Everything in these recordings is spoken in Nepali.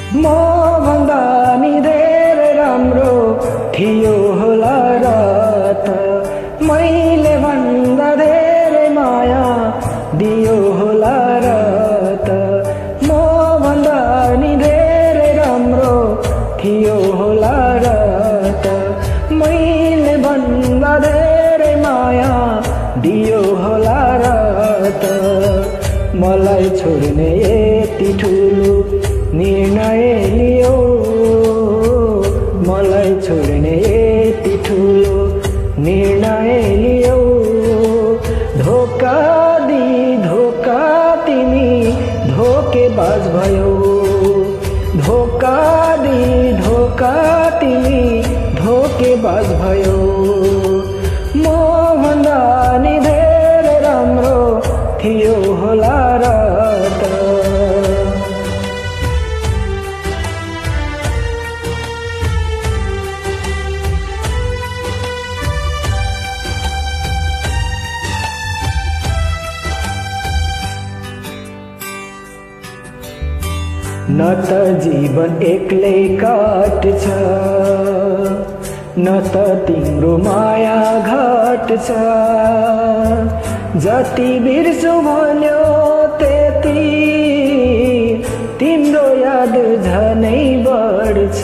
म भन्दा नि धेरै राम्रो थियो होला र त मैले भन्दा धेरै माया दियो होला र त म भन्दा नि धेरै राम्रो थियो होला र त मैले भन्दा धेरै माया दियो होला र त मलाई छोड्ने यति ठुलो निर्णय लियो मलाई छोड्ने यति ठुलो निर्णय लियो धोका तिमी धोकेबाज भयो धोका तिमी धोकेबाज भयो म भन्दा नि धेरै राम्रो थियो होला र त न त जीवन एक्लै काट्छ न त तिम्रो माया घट्छ जति बिर्सु भन्यो त्यति तिम्रो याद झनै बढ्छ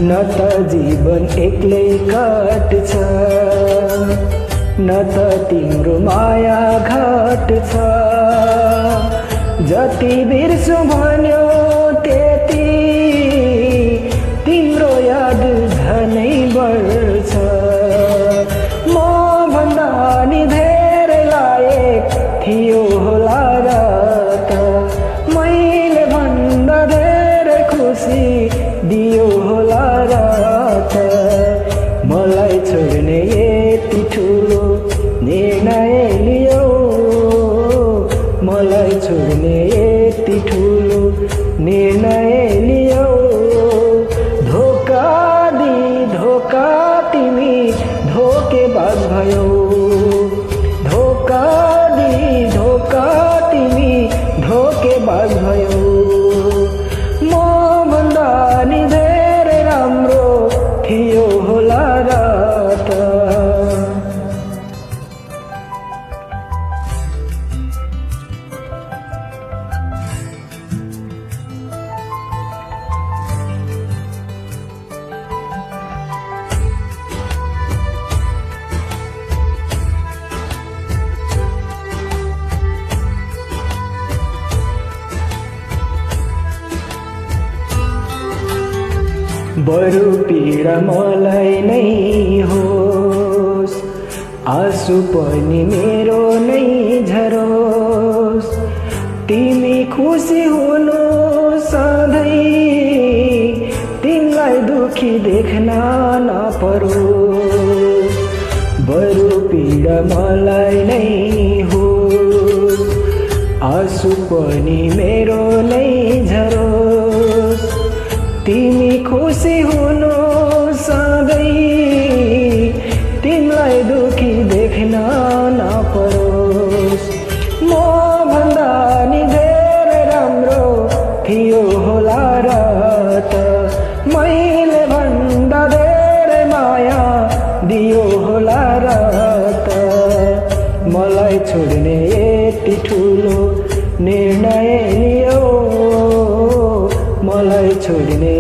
न त जीवन एक्लै काट्छ न त तिम्रो माया घट्छ जति बिर्सु भन्यो त्यति तिम्रो याद झनै बढ्छ म भन्दा नि धेरै लायक थियो होला र त मैले भन्दा धेरै खुसी दियो होला र त मलाई छोड्ने यति ठुलो निर्णय लियो मलाई छोड्ने यति ठुलो निर्णय लियो धोका तिमी धोकेबाज भयो धोका तिमी धोकेबाज भयो म भन्दा नि धेरै राम्रो थियो होला र त बरु पीडा मलाई नै होस् आँसु पनि मेरो नै झरोस् तिमी खुसी हुनु सधैँ तिमीलाई दुखी देख्न नपरोस् बरु पीडा मलाई नै होस् आँसु पनि मेरो नै झरोस् तिमी खुसी हुनु सधैँ तिमीलाई दुखी देख्न नपरोस् म भन्दा नि धेरै राम्रो थियो होला र त मैले भन्दा धेरै माया दियो होला र त मलाई छोड्ने यति ठुलो निर्णय लियो मलाई छोड्ने